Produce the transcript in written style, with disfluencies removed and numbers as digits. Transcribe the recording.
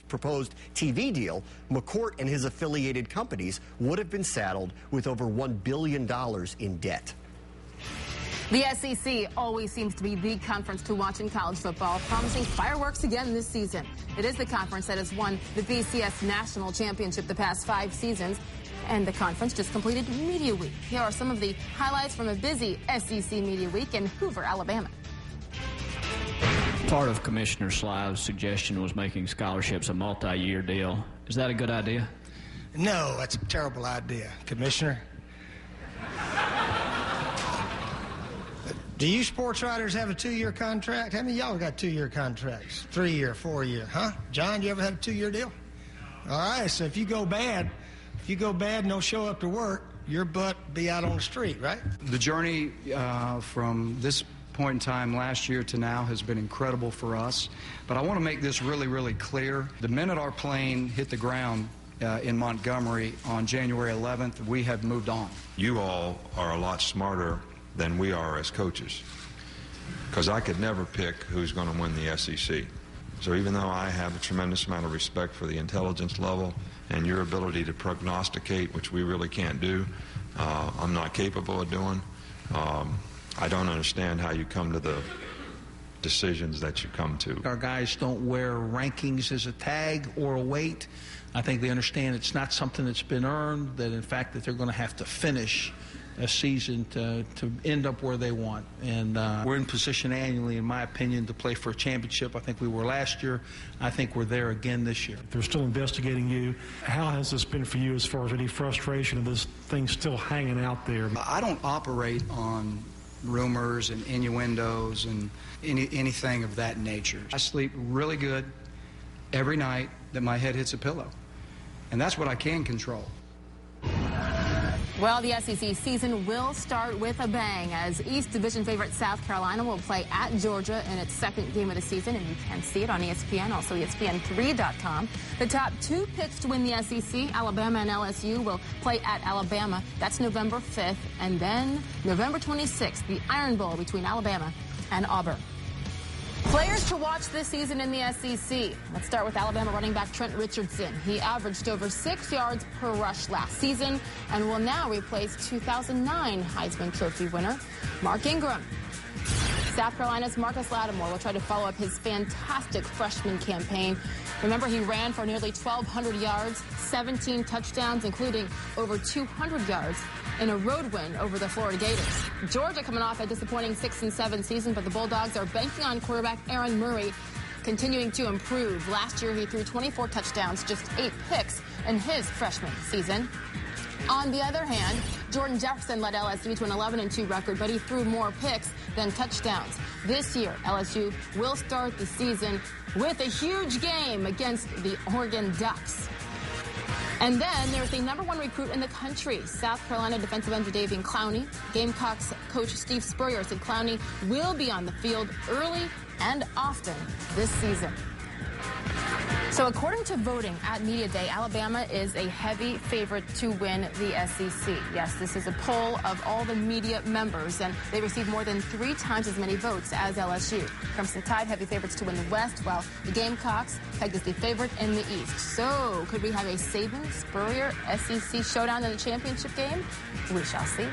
proposed TV deal, McCourt and his affiliated companies would have been saddled with over $1 billion in debt. The SEC always seems to be the conference to watch in college football, promising fireworks again this season. It is the conference that has won the BCS National Championship the past 5 seasons, and the conference just completed Media Week. Here are some of the highlights from a busy SEC Media Week in Hoover, Alabama. Part of Commissioner Slive's suggestion was making scholarships a multi-year deal. Is that a good idea? No, that's a terrible idea, Commissioner. Do you sports writers have a 2-year contract? How many of y'all got 2-year contracts? 3-year, 4-year, huh? John, you ever had a 2-year deal? All right, so if you go bad and don't show up to work, your butt be out on the street, right? The journey from this point in time last year to now has been incredible for us. But I want to make this really, really clear. The minute our plane hit the ground in Montgomery on January 11th, we have moved on. You all are a lot smarter than we are as coaches, because I could never pick who's going to win the SEC. So even though I have a tremendous amount of respect for the intelligence level and your ability to prognosticate, which we really can't do, I'm not capable of doing. I don't understand how you come to the decisions that you come to. Our guys don't wear rankings as a tag or a weight. I think they understand it's not something that's been earned, that in fact that they're going to have to finish a season to end up where they want. And we're in position annually, in my opinion, to play for a championship. I think we were last year. I think we're there again this year. They're still investigating you. How has this been for you as far as any frustration of this thing still hanging out there? I don't operate on rumors and innuendos and anything of that nature. I sleep really good every night that my head hits a pillow. And that's what I can control. Well, the SEC season will start with a bang as East Division favorite South Carolina will play at Georgia in its 2nd game of the season, and you can see it on ESPN, also ESPN3.com. The top 2 picks to win the SEC, Alabama and LSU, will play at Alabama. That's November 5th, and then November 26th, the Iron Bowl between Alabama and Auburn. Players to watch this season in the SEC. Let's start with Alabama running back Trent Richardson. He averaged over 6 yards per rush last season and will now replace 2009 Heisman Trophy winner Mark Ingram. South Carolina's Marcus Lattimore will try to follow up his fantastic freshman campaign. Remember, he ran for nearly 1,200 yards, 17 touchdowns, including over 200 yards in a road win over the Florida Gators. Georgia coming off a disappointing 6-7 season, but the Bulldogs are banking on quarterback Aaron Murray continuing to improve. Last year, he threw 24 touchdowns, just 8 picks in his freshman season. On the other hand, Jordan Jefferson led LSU to an 11-2 record, but he threw more picks than touchdowns. This year, LSU will start the season with a huge game against the Oregon Ducks. And then there's the #1 recruit in the country, South Carolina defensive end Davian Clowney. Gamecocks coach Steve Spurrier said Clowney will be on the field early and often this season. So according to voting at Media Day, Alabama is a heavy favorite to win the SEC. Yes, this is a poll of all the media members, and they received more than 3 times as many votes as LSU. Crimson Tide heavy favorites to win the West, while the Gamecocks pegged as the favorite in the East. So could we have a Saban-Spurrier SEC showdown in the championship game? We shall see.